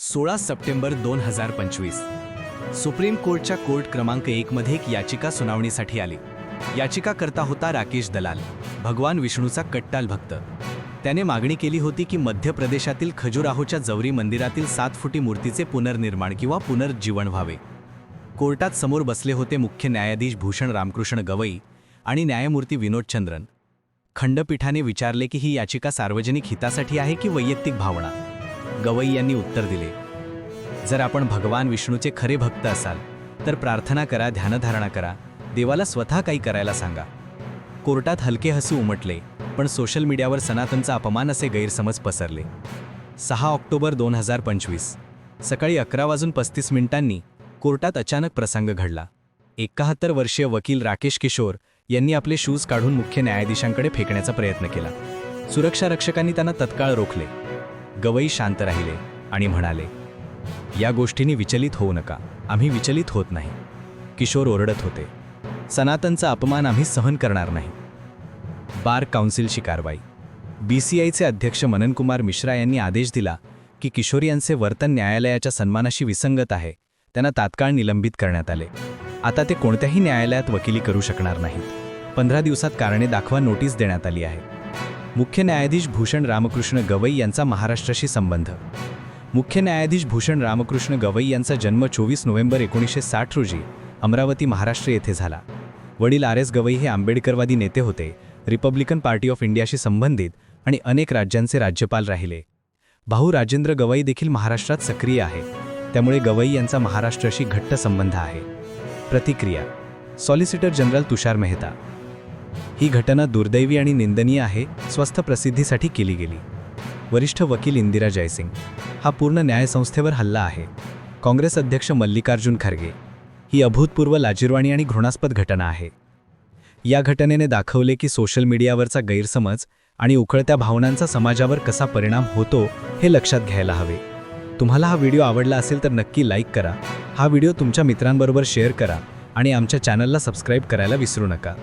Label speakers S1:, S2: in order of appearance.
S1: 16 September 2025 supreme कोर्टच्या court क्रमांक 1 मध्ये एक याचिका सुनावणीसाठी आली. याचिकाकर्ता होता राकेश दलाल, भगवान विष्णूचा कट्टाल भक्त. त्याने मागणी केली होती की मध्य प्रदेशातील खजुराहोच्या जवरी मंदिरातील 7 फुटी मूर्तीचे पुनर्निर्माण किंवा पुनर्जीवन व्हावे. कोर्टात समोर बसले होते मुख्य न्यायाधीश भूषण रामकृष्ण गवई आणि न्यायमूर्ती विनोद चंद्रन. खंडपीठाने विचारले की ही याचिका सार्वजनिक हितासाठी आहे की वैयक्तिक भावना. गवई यांनी उत्तर दिले, जर आपण भगवान विष्णूचे खरे भक्त असाल तर प्रार्थना करा, ध्यानधारणा करा, देवाला स्वतः काही करायला सांगा. कोर्टात हलके हसू उमटले, पण सोशल मीडियावर सनातनचा अपमान असे गैरसमज पसरले. 6 ऑक्टोबर 2025 सकाळी 11:35 कोर्टात अचानक प्रसंग घडला. 71 वर्षीय वकील राकेश किशोर यांनी आपले शूज काढून मुख्य न्यायाधीशांकडे फेकण्याचा प्रयत्न केला. सुरक्षा रक्षकांनी त्यांना तत्काळ रोखले. गवई शांत राहिले आणि म्हणाले, या गोष्टींनी विचलित होऊ नका, आम्ही विचलित होत नाही. किशोर ओरडत होते, सनातनचा अपमान आम्ही सहन करणार नाही. बार काउन्सिलची कारवाई. BCIचे अध्यक्ष मननकुमार मिश्रा यांनी आदेश दिला की किशोर यांचे वर्तन न्यायालयाच्या सन्मानाशी विसंगत आहे. त्यांना तात्काळ निलंबित करण्यात आले. आता ते कोणत्याही न्यायालयात वकिली करू शकणार नाहीत. 15 दिवसात कारणे दाखवा नोटीस देण्यात आली आहे. मुख्य न्यायाधीश भूषण रामकृष्ण गवई यांचा महाराष्ट्राशी संबंध. मुख्य न्यायाधीश भूषण रामकृष्ण गवई यांचा जन्म 24 नोव्हेंबर 1960 रोजी अमरावती, महाराष्ट्र येथे झाला. वडील RS गवई हे आंबेडकरवादी नेते होते, रिपब्लिकन पार्टी ऑफ इंडियाशी संबंधित आणि अनेक राज्यांचे राज्यपाल राहिले. भाऊ राजेंद्र गवई देखील महाराष्ट्रात सक्रिय आहे, त्यामुळे गवई यांचा महाराष्ट्राशी घट्ट संबंध आहे. प्रतिक्रिया. Solicitor general Tushar Mehta. ही घटना दुर्दैवी आणि निंदनीय आहे, स्वस्थ प्रसिद्धीसाठी केली गेली. वरिष्ठ वकील इंदिरा जयसिंग. हा पूर्ण न्यायसंस्थेवर हल्ला आहे. काँग्रेस अध्यक्ष मल्लिकार्जुन खरगे. ही अभूतपूर्व, लाजिरवाणी आणि घृणास्पद घटना आहे. या घटनेने दाखवले की सोशल मीडियावरचा गैरसमज आणि उकळत्या भावनांचा समाजावर कसा परिणाम होतो हे लक्षात घ्यायला हवे. तुम्हाला हा व्हिडिओ आवडला असेल तर नक्की लाईक करा, हा व्हिडिओ तुमच्या मित्रांबरोबर शेअर करा आणि आमच्या चॅनलला सबस्क्राईब करायला विसरू नका.